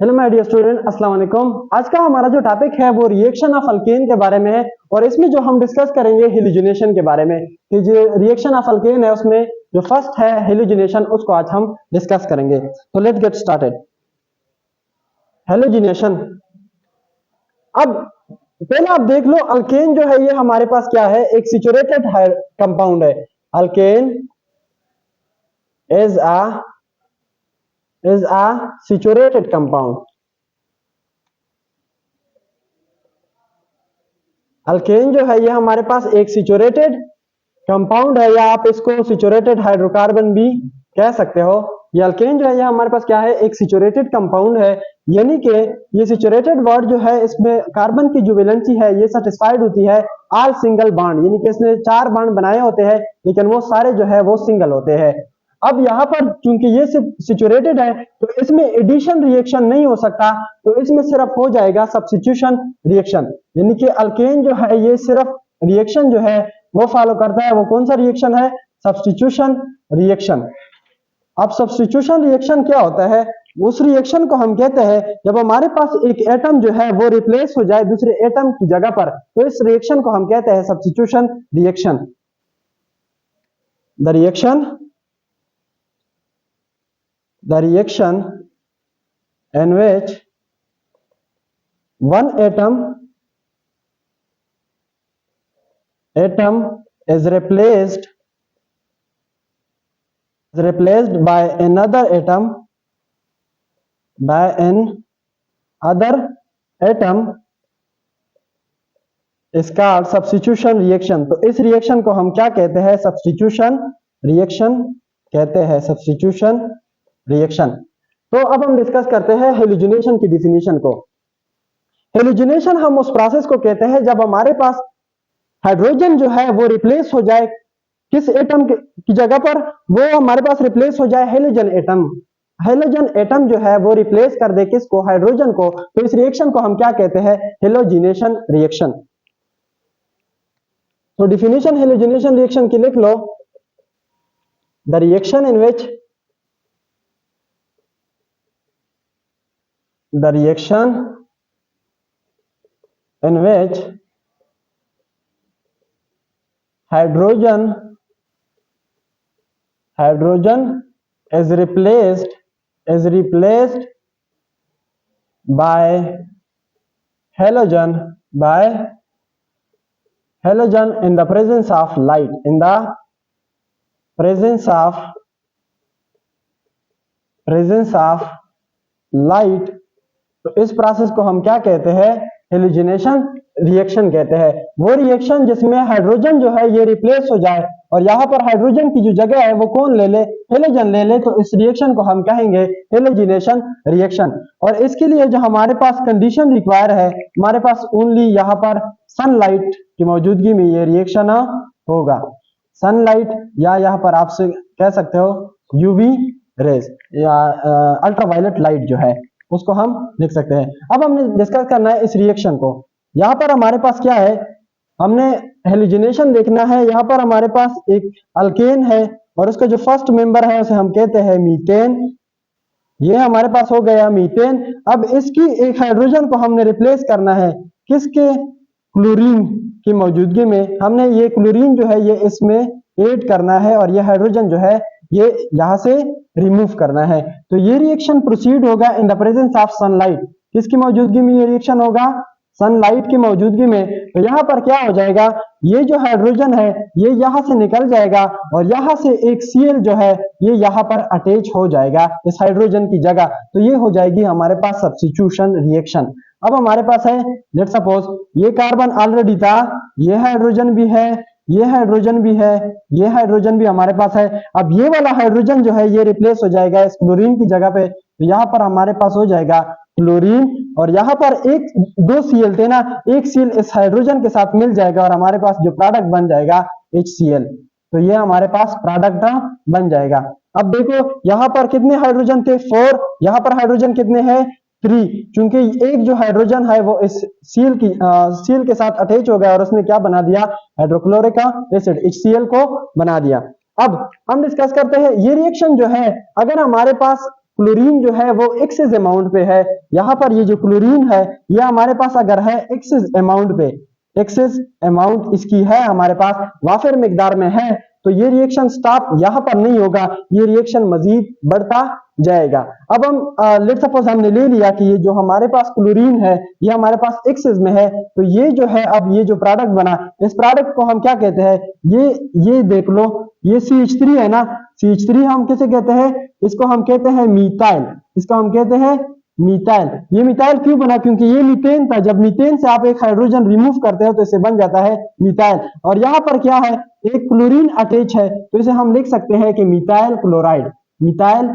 Hello my dear student, अस्सलाम वालेकुम। आज का हमारा जो टॉपिक है वो रिएक्शन ऑफ अल्केन के बारे में है और इसमें जो हम डिस्कस करेंगे हेलोजिनेशन के बारे में कि जो रिएक्शन ऑफ अल्केन है उसमें जो फर्स्ट है हेलोजिनेशन, उसको आज हम डिस्कस करेंगे। तो लेट्स गेट स्टार्टेड। हेलोजिनेशन। अब पहले आप देख लो, अल्केन जो है ये हमारे पास क्या है, एक सैचुरेटेड कंपाउंड है। Alkane is a saturated compound। Alkane जो है ये हमारे पास एक सैचुरेटेड कंपाउंड है, या आप इसको सैचुरेटेड हाइड्रोकार्बन भी कह सकते हो। ये अल्केन जो है ये हमारे पास क्या है, एक सैचुरेटेड कंपाउंड है, यानी कि ये सैचुरेटेड वर्ड जो है इसमें कार्बन की जो वैलेंसी है ये सेटिस्फाइड होती है ऑल सिंगल बॉन्ड, यानी कि इसने 4 बॉन्ड बनाए होते हैं लेकिन वो सारे जो है वो सिंगल होते हैं। अब यहाँ पर चूंकि ये सैचुरेटेड है तो इसमें एडिशन रिएक्शन नहीं हो सकता, तो इसमें सिर्फ हो जाएगा सब्स्टिट्यूशन रिएक्शन, यानी कि अल्केन जो है ये सिर्फ रिएक्शन जो है वो फॉलो करता है। वो कौन सा रिएक्शन है? Substitution reaction. अब सब्स्टिट्यूशन रिएक्शन क्या होता है? उस रिएक्शन को हम कहते हैं जब हमारे पास एक एटम जो है वो रिप्लेस हो जाए दूसरे एटम की जगह पर, तो इस रिएक्शन को हम कहते हैं substitution reaction. The reaction in which one atom is replaced by another atom is called substitution reaction। तो इस रिएक्शन को हम क्या कहते हैं? सब्स्टिट्यूशन रिएक्शन कहते हैं, सब्स्टिट्यूशन रिएक्शन। तो अब हम डिस्कस करते हैं हेलोजिनेशन की डिफिनीशन को। हेलोजिनेशन हम उस प्रोसेस को कहते हैं जब हमारे पास हाइड्रोजन जो है वो रिप्लेस हो जाए किस एटम की जगह पर, वो हमारे पास रिप्लेस हो जाए हेलोजन एटम। हेलोजन एटम जो है वो रिप्लेस कर दे किसको? हाइड्रोजन को। तो इस रिएक्शन को हम क्या कहते हैं? Halogenation reaction. तो डिफिनीशन हेलोजिनेशन रिएक्शन की लिख लो। The reaction in which hydrogen is replaced by halogen in the presence of light। तो इस प्रोसेस को हम क्या कहते हैं? हेलोजिनेशन रिएक्शन कहते हैं। वो रिएक्शन जिसमें हाइड्रोजन जो है ये रिप्लेस हो जाए और यहाँ पर हाइड्रोजन की जो जगह है वो कौन ले ले? हेलोजन ले ले। तो इस रिएक्शन को हम कहेंगे हेलोजिनेशन रिएक्शन। और इसके लिए जो हमारे पास कंडीशन रिक्वायर है, हमारे पास ओनली यहाँ पर सनलाइट की मौजूदगी में ये रिएक्शन होगा। सनलाइट, या यहाँ पर आप कह सकते हो यूवी रेज या अल्ट्रावायलेट लाइट जो है उसको हम लिख सकते हैं। अब हमने डिस्कस करना है इस रिएक्शन को। यहाँ पर हमारे पास क्या है, हमने हेलोजिनेशन देखना है। यहाँ पर हमारे पास एक अल्केन है और उसका जो फर्स्ट मेंबर है उसे हम कहते हैं मीथेन। ये हमारे पास हो गया मीथेन। अब इसकी एक हाइड्रोजन को हमने रिप्लेस करना है किसके? क्लोरीन की मौजूदगी में। हमने ये क्लोरीन जो है ये इसमें ऐड करना है और ये हाइड्रोजन जो है ये यहां से रिमूव करना है। तो ये रिएक्शन प्रोसीड होगा in the presence of sunlight. किसकी मौजूदगी में ये रिएक्शन होगा? सनलाइट की मौजूदगी में। तो यहाँ पर क्या हो जाएगा, ये जो हाइड्रोजन है ये यहाँ से निकल जाएगा और यहाँ से एक Cl जो है ये यहाँ पर अटैच हो जाएगा इस हाइड्रोजन की जगह। तो ये हो जाएगी हमारे पास सब्स्टिट्यूशन रिएक्शन। अब हमारे पास है, लेट्स सपोज ये कार्बन ऑलरेडी था, ये हाइड्रोजन भी है, ये हाइड्रोजन भी है, ये हाइड्रोजन भी हमारे पास है। अब ये वाला हाइड्रोजन जो है ये रिप्लेस हो जाएगा इस क्लोरीन की जगह पे। तो यहाँ पर हमारे पास हो जाएगा क्लोरीन और यहाँ पर एक 2 Cl थे ना, एक Cl इस हाइड्रोजन के साथ मिल जाएगा और हमारे पास जो प्रोडक्ट बन जाएगा HCl। तो ये हमारे पास प्रोडक्ट बन जाएगा। अब देखो यहाँ पर कितने हाइड्रोजन थे? 4। यहाँ पर हाइड्रोजन कितने हैं? 3। चूंकि एक जो हाइड्रोजन है वो इस सील के साथ अटैच हो गया और उसने क्या बना दिया? हाइड्रोक्लोरिक एसिड HCl को बना दिया। अब हम डिस्कस करते हैं ये रिएक्शन जो है, अगर हमारे पास क्लोरीन जो है वो एक्सेस अमाउंट पे है, यहाँ पर ये जो क्लोरीन है ये हमारे पास अगर है एक्सेस अमाउंट पे, एक्सेस अमाउंट इसकी है हमारे पास वाफिर मिकदार में है, तो ये रिएक्शन स्टॉप यहाँ पर नहीं होगा, ये रिएक्शन मजीद बढ़ता जाएगा। अब हम लेट सपोज हमने ले लिया कि ये जो हमारे पास क्लोरीन है ये हमारे पास एक्सेस में है, तो ये जो है अब ये जो प्रोडक्ट बना, इस प्रोडक्ट को हम क्या कहते हैं, ये देख लो, ये CH3 है ना, CH3 हम किसे कहते हैं, इसको हम कहते हैं मीथाइल, इसको हम कहते हैं मीथाइल। ये मीथाइल क्यों बना, क्योंकि ये मीथेन था, जब मीथेन से आप एक हाइड्रोजन रिमूव करते हो तो इसे बन जाता है मीथाइल, और यहाँ पर क्या है, एक क्लोरीन अटैच है, तो इसे हम लिख सकते हैं कि मीथाइल क्लोराइड, मीथाइल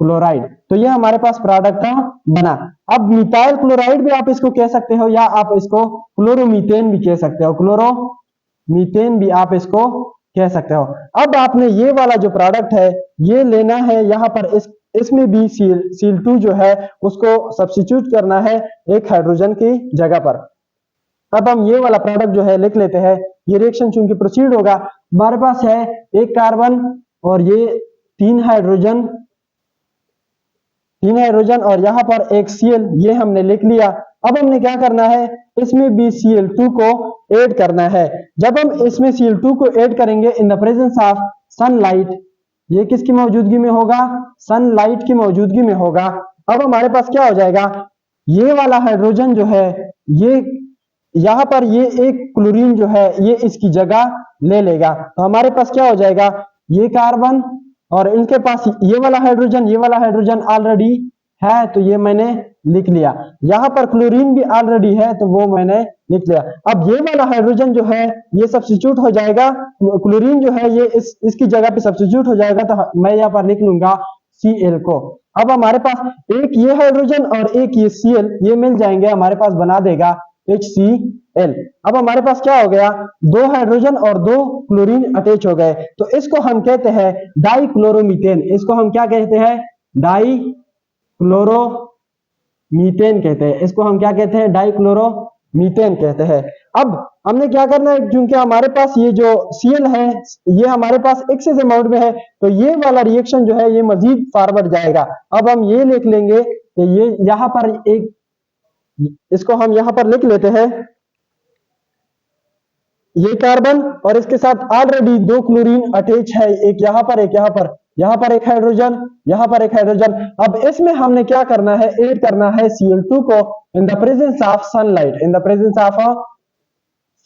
क्लोराइड। तो ये हमारे पास प्रोडक्ट का बना। अब मिथाइल क्लोराइड भी आप इसको कह सकते हो, या आप इसको क्लोरोमीथेन भी कह सकते हो, क्लोरोमीथेन भी आप इसको कह सकते हो। अब आपने ये वाला जो प्रोडक्ट है ये लेना है, यहाँ पर इसमें भी Cl2 जो है उसको सब्स्टिट्यूट करना है एक हाइड्रोजन की जगह पर। अब हम ये वाला प्रोडक्ट जो है लिख लेते हैं। ये रिएक्शन चूंकि प्रोसीड होगा, हमारे पास है एक कार्बन और ये तीन हाइड्रोजन और यहाँ पर एक Cl, ये हमने लिख लिया। अब हमने क्या करना है, इसमें भी Cl2 को ऐड करना है। जब हम इसमें Cl2 को ऐड करेंगे in the presence of sunlight, ये किसकी मौजूदगी में होगा, सनलाइट की मौजूदगी में होगा। अब हमारे पास क्या हो जाएगा, ये वाला हाइड्रोजन जो है ये यहाँ पर ये एक क्लोरीन जो है ये इसकी जगह ले लेगा, तो हमारे पास क्या हो जाएगा, ये कार्बन और इनके पास ये वाला हाइड्रोजन ऑलरेडी है, तो ये मैंने लिख लिया। यहाँ पर क्लोरीन भी ऑलरेडी है, तो वो मैंने लिख लिया। अब ये वाला हाइड्रोजन जो है ये सब्स्टिट्यूट हो जाएगा, क्लोरीन जो है ये इसकी जगह पे सब्स्टिट्यूट हो जाएगा, तो मैं यहाँ पर लिख लूंगा Cl को। अब हमारे पास एक ये हाइड्रोजन और एक ये Cl, ये मिल जाएंगे, हमारे पास बना देगा HCl। अब हमारे पास क्या हो गया, दो हाइड्रोजन और दो क्लोरीन अटैच हो गए, तो इसको हम कहते हैं डाइक्लोरोमीथेन। इसको हम क्या कहते हैं, डाइक्लोरोमीथेन कहते हैं। इसको हम क्या कहते हैं, डाइक्लोरोमीथेन कहते हैं। अब हमने क्या करना है, क्योंकि हमारे पास ये जो Cl है ये हमारे पास एक्सेस अमाउंट में है, तो ये वाला रिएक्शन जो है ये मजीद फॉरवर्ड जाएगा। अब हम ये लिख लेंगे कि ये यहाँ पर एक, इसको हम यहां पर लिख लेते हैं, ये कार्बन और इसके साथ ऑलरेडी दो क्लोरीन अटैच है, एक यहां पर एक यहां पर, यहां पर एक हाइड्रोजन, यहां पर एक हाइड्रोजन। अब इसमें हमने क्या करना है, ऐड करना है Cl2 को in the presence of sunlight, in the presence of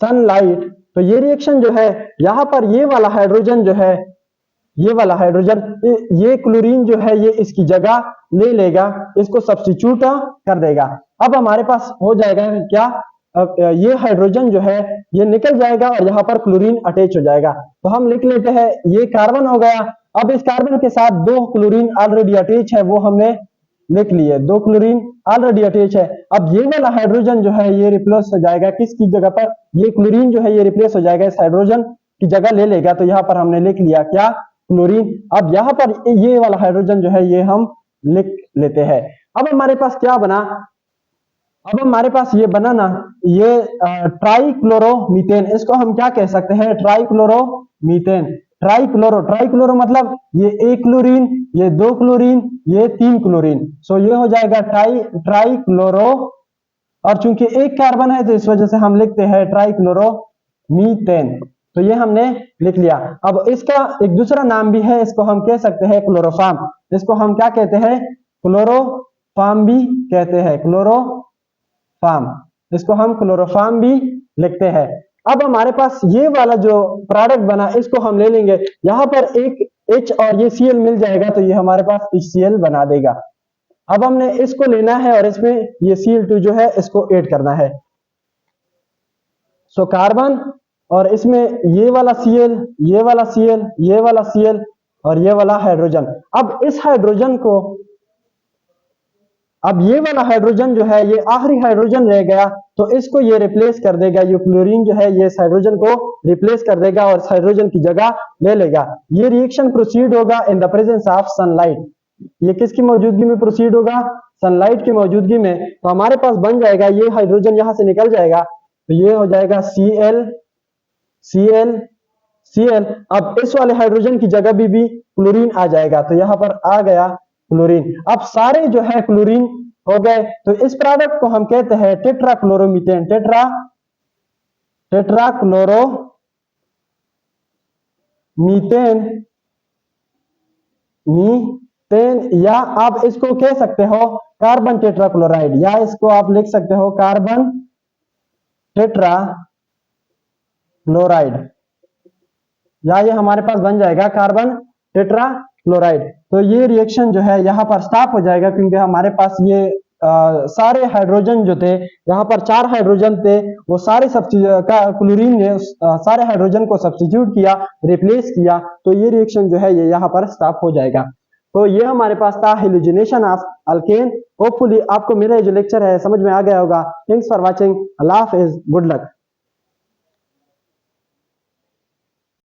sunlight. तो ये रिएक्शन जो है यहां पर ये वाला हाइड्रोजन जो है, ये वाला हाइड्रोजन, ये क्लोरीन जो है ये इसकी जगह ले लेगा, इसको सब्स्टिट्यूट कर देगा। अब हमारे पास हो जाएगा क्या, ये हाइड्रोजन जो है ये निकल जाएगा और यहाँ पर क्लोरीन अटैच हो जाएगा। तो हम लिख लेते हैं ये कार्बन हो गया। अब इस कार्बन के साथ दो क्लोरीन ऑलरेडी अटैच है, वो हमने लिख लिए, दो क्लोरीन ऑलरेडी अटैच है। अब ये वाला हाइड्रोजन जो है ये रिप्लेस हो जाएगा किसकी जगह पर, ये क्लोरीन जो है ये रिप्लेस हो जाएगा, इस हाइड्रोजन की जगह ले लेगा। तो यहाँ पर हमने लिख लिया क्या, क्लोरीन। अब यहाँ पर ये वाला हाइड्रोजन जो है ये हम लिख लेते हैं। अब हमारे पास क्या बना, अब हमारे पास ये बना ना, ये ट्राइक्लोरोमीथेन। इसको हम क्या कह सकते हैं, ट्राइक्लोरोमीथेन। ट्राइक्लोरो मतलब ये एक क्लोरीन, ये दो क्लोरीन, ये तीन क्लोरीन, सो ये हो जाएगा ट्राइक्लोरो। और चूंकि एक कार्बन है तो इस वजह से हम लिखते हैं ट्राइक्लोरोमीथेन। तो ये हमने लिख लिया। अब इसका एक दूसरा नाम भी है, इसको हम कह सकते हैं क्लोरोफॉर्म। इसको हम क्या कहते हैं, क्लोरोफॉर्म भी कहते हैं, क्लोरोफॉर्म। इसको हम क्लोरोफॉर्म भी लिखते हैं। अब हमारे पास ये वाला जो प्रोडक्ट बना इसको हम ले लेंगे, यहां पर एक H और ये Cl मिल जाएगा, तो ये हमारे पास HCl बना देगा। अब हमने इसको लेना है और इसमें ये Cl2 जो है इसको ऐड करना है। सो कार्बन और इसमें ये वाला Cl, ये वाला Cl, ये वाला Cl और ये वाला हाइड्रोजन। अब इस हाइड्रोजन को, अब ये वाला हाइड्रोजन जो है ये आखिरी हाइड्रोजन रह गया, तो इसको ये रिप्लेस कर देगा, ये क्लोरीन जो है ये इस हाइड्रोजन को रिप्लेस कर देगा और इस हाइड्रोजन की जगह ले लेगा। ये रिएक्शन प्रोसीड होगा in the presence of sunlight. ये किसकी मौजूदगी में प्रोसीड होगा, सनलाइट की मौजूदगी में। तो हमारे पास बन जाएगा, ये हाइड्रोजन यहां से निकल जाएगा, तो ये हो जाएगा Cl, Cl, Cl। अब इस वाले हाइड्रोजन की जगह भी क्लोरीन आ जाएगा, तो यहाँ पर आ गया क्लोरीन। अब सारे जो है क्लोरीन हो गए, तो इस प्रोडक्ट को हम कहते हैं टेट्राक्लोरोमीथेन। टेट्राक्लोरोमीथेन या आप इसको कह सकते हो कार्बन टेट्राक्लोराइड, या इसको आप लिख सकते हो कार्बन टेट्राक्लोराइड, या ये हमारे पास बन जाएगा कार्बन टेट्राक्लोराइड। तो ये रिएक्शन जो है यहाँ पर स्टॉप हो जाएगा, क्योंकि हमारे पास ये सारे हाइड्रोजन जो थे, यहाँ पर 4 हाइड्रोजन थे, वो सारे क्लोरीन ने सारे हाइड्रोजन को सब्स्टिट्यूट किया, रिप्लेस किया, तो ये रिएक्शन जो है ये यहाँ पर स्टॉप हो जाएगा। तो ये हमारे पास था हेलोजिनेशन ऑफ अल्केन। होपफुली आपको मेरा जो लेक्चर है समझ में आ गया होगा। Thanks for watching. Allah Hafiz, good luck.